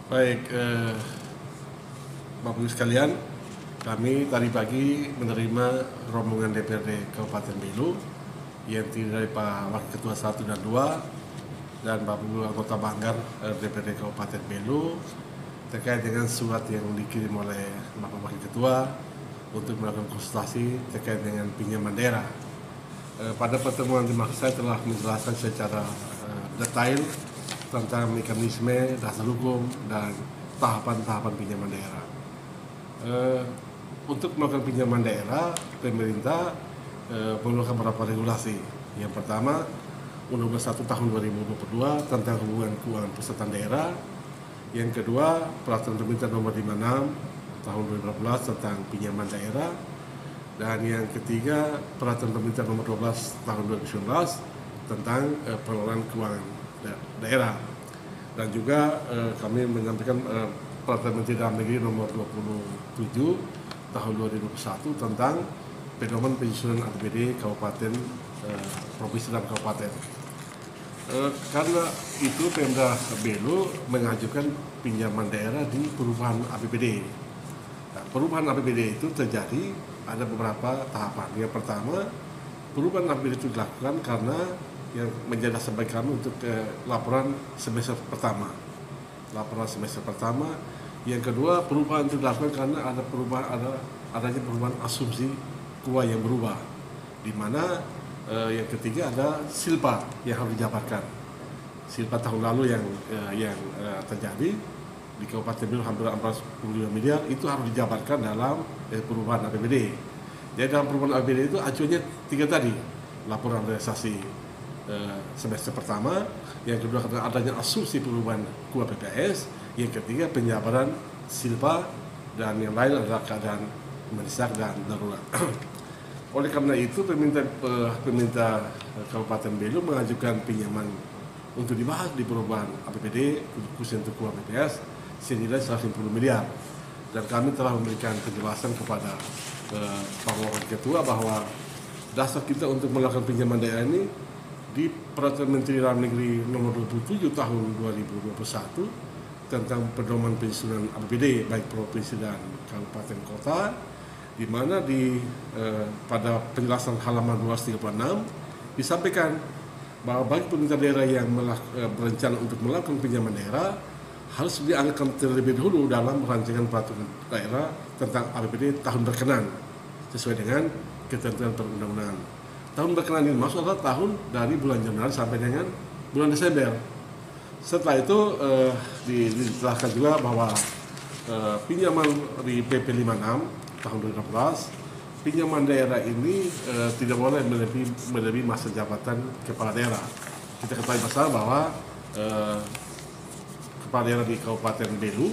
Baik, Bapak Ibu sekalian, kami tadi pagi menerima rombongan DPRD Kabupaten Belu yang terdiri dari Pak Wakil Ketua 1 dan 2 dan Bapak Ibu anggota Banggar DPRD Kabupaten Belu terkait dengan surat yang dikirim oleh Bapak Wakil Ketua untuk melakukan konsultasi terkait dengan pinjaman daerah. Pada pertemuan dimaksud saya telah menjelaskan secara detail tentang mekanisme, dasar hukum, dan tahapan-tahapan pinjaman daerah. Untuk melakukan pinjaman daerah, pemerintah mengeluarkan beberapa regulasi. Yang pertama, Undang-Undang 1 tahun 2022 tentang hubungan keuangan pusat dan daerah. Yang kedua, Peraturan Pemerintah Nomor 56 tahun 2012 tentang pinjaman daerah. Dan yang ketiga, Peraturan Pemerintah Nomor 12 tahun 2019 tentang pengelolaan keuangan daerah. Dan juga kami menyampaikan Peraturan Menteri Dalam Negeri Nomor 27 tahun 2021 tentang pedoman penyusunan APBD Kabupaten, Provinsi dan Kabupaten. Karena itu Pemda Belu mengajukan pinjaman daerah di perubahan APBD. Nah, perubahan APBD itu terjadi ada beberapa tahapan. Yang pertama, perubahan APBD itu dilakukan karena yang menjadi dasar bagi kami untuk laporan semester pertama. Laporan semester pertama. Yang kedua, perubahan itu dilakukan karena adanya perubahan asumsi KUA yang berubah. Di mana yang ketiga ada silpa yang harus dijabarkan. Silpa tahun lalu yang terjadi di Kabupaten Belu hampir 45 miliar itu harus dijabarkan dalam perubahan APBD. Jadi dalam perubahan APBD itu acuannya tiga tadi, laporan realisasi semester pertama, yang kedua karena adanya asumsi perubahan KUA PPS, yang ketiga penjabaran silpa, dan yang lain adalah keadaan mendesak dan darurat. Oleh karena itu pemerintah Kabupaten Belu mengajukan pinjaman untuk dibahas di perubahan APBD khusus untuk KUA PPS senilai 150 miliar, dan kami telah memberikan penjelasan kepada Pak Wakil Ketua bahwa dasar kita untuk melakukan pinjaman daerah ini di Peraturan Menteri Dalam Negeri Nomor 27 Tahun 2021 tentang pedoman penyusunan APBD baik provinsi dan kabupaten kota, di mana pada penjelasan halaman 236 disampaikan bahwa bagi pemerintah daerah yang berencana untuk melakukan pinjaman daerah harus diangkat terlebih dahulu dalam rancangan peraturan daerah tentang APBD tahun berkenan sesuai dengan ketentuan perundang-undangan. Tahun berkenan ini maksud adalah tahun dari bulan Januari sampai dengan bulan Desember. Setelah itu dijelaskan juga bahwa pinjaman di PP 56 tahun 2016, pinjaman daerah ini tidak boleh melebihi masa jabatan kepala daerah. Kita ketahui bersama bahwa kepala daerah di Kabupaten Belu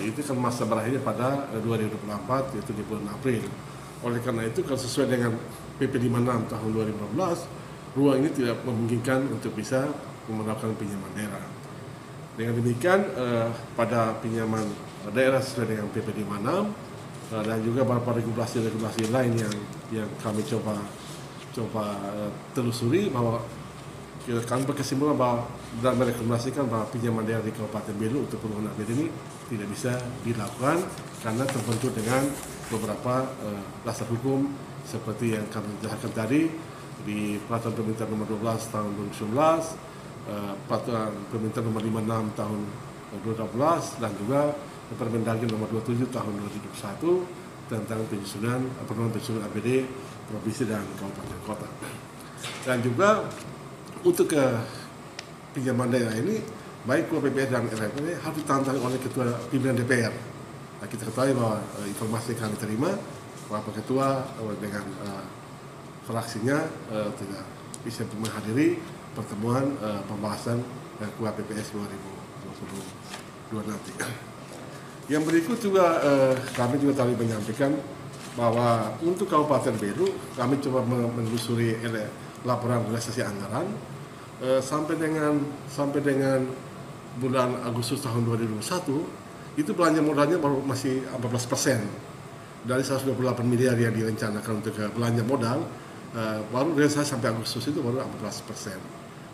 itu kan masa berakhirnya pada 2024 yaitu di bulan April. Oleh karena itu kalau sesuai dengan PP 56 tahun 2015, ruang ini tidak memungkinkan untuk bisa melakukan pinjaman daerah. Dengan demikian pada pinjaman daerah sesuai dengan PP 56 dan juga beberapa regulasi lain yang kami coba telusuri, bahwa kami berkesimpulan bahwa dan merekomendasikan bahwa pinjaman daerah di Kabupaten Belu untuk perubahan APBD ini tidak bisa dilakukan karena terbentur dengan beberapa dasar hukum seperti yang kami jelaskan tadi di Peraturan Pemerintah Nomor 12 tahun 2011, Peraturan Pemerintah Nomor 56 tahun 2012, dan juga Permendagri Nomor 27 tahun 2021 tentang penyusunan APBD provinsi dan kabupaten kota. Dan juga untuk pinjaman daerah ini baik KUA PPS dan RPD harus ditantang oleh Ketua Pimpinan DPR. Nah, kita ketahui bahwa informasi yang kami terima Bapak Ketua dengan fraksinya tidak bisa menghadiri pertemuan pembahasan KUA PPS 2022 nanti. Yang berikut juga kami juga tadi menyampaikan bahwa untuk Kabupaten Belu kami coba menelusuri laporan realisasi anggaran sampai dengan bulan Agustus tahun 2021 itu belanja modalnya baru masih 14%. Dari 128 miliar yang direncanakan untuk belanja modal, baru realisasi sampai Agustus itu baru 14%.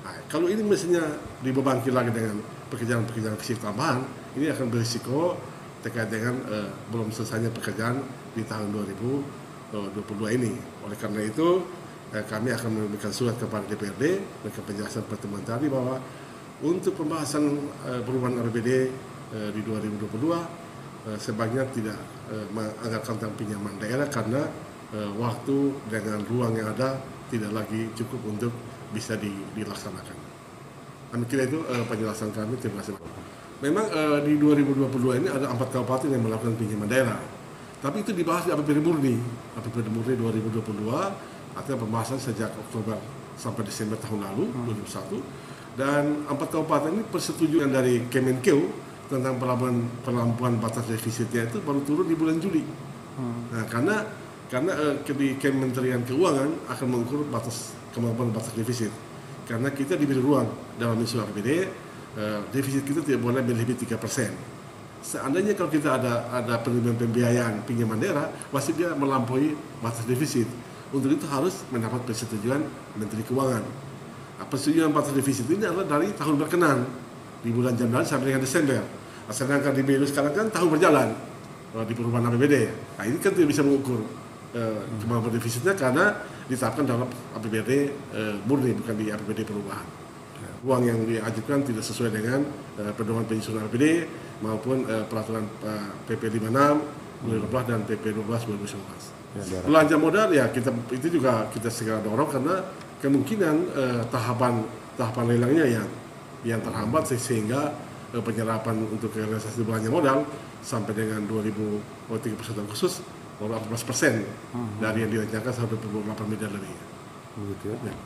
Nah, kalau ini mestinya dibebankan lagi dengan pekerjaan fisik tambahan, ini akan berisiko terkait dengan belum selesainya pekerjaan di tahun 2022 ini. Oleh karena itu kami akan memberikan surat kepada DPRD dengan penjelasan pertemuan tadi bahwa untuk pembahasan perubahan APBD di 2022 sebaiknya tidak menganggarkan tentang pinjaman daerah karena waktu dengan ruang yang ada tidak lagi cukup untuk bisa dilaksanakan. Kami kira itu penjelasan kami. Terima kasih. Memang di 2022 ini ada 4 kabupaten yang melakukan pinjaman daerah. Tapi itu dibahas di APBD murni. APBD murni 2022 artinya pembahasan sejak Oktober sampai Desember tahun lalu 2021. Dan 4 kabupaten ini persetujuan dari Kemenkeu tentang pelampuan batas defisitnya itu baru turun di bulan Juli. Nah, karena di Kementerian Keuangan akan mengukur kemampuan batas defisit. Karena kita diberi ruang dalam isu APBD, defisit kita tidak boleh melebihi 3%. Seandainya kalau kita ada pembiayaan pinjaman daerah, pasti dia melampaui batas defisit. Untuk itu harus mendapat persetujuan Menteri Keuangan. Nah, persetujuan batas defisit ini adalah dari tahun berkenan di bulan Januari sampai dengan Desember. Nah, sedangkan di Mei sekarang kan tahun berjalan di perubahan APBD. Nah, ini kan tidak bisa mengukur kemampuan defisitnya karena ditetapkan dalam APBD murni, bukan di APBD perubahan. Uang yang diajukan tidak sesuai dengan pedoman penyusunan APBD maupun peraturan PP 56 2012 dan PP 12 2019. Belanja modal ya itu juga kita segera dorong karena kemungkinan tahapan lelangnya yang terhambat sehingga penyerapan untuk realisasi belanja modal sampai dengan 2031 khusus baru 14% dari yang direncanakan 128 miliar lebih. Begitu ya.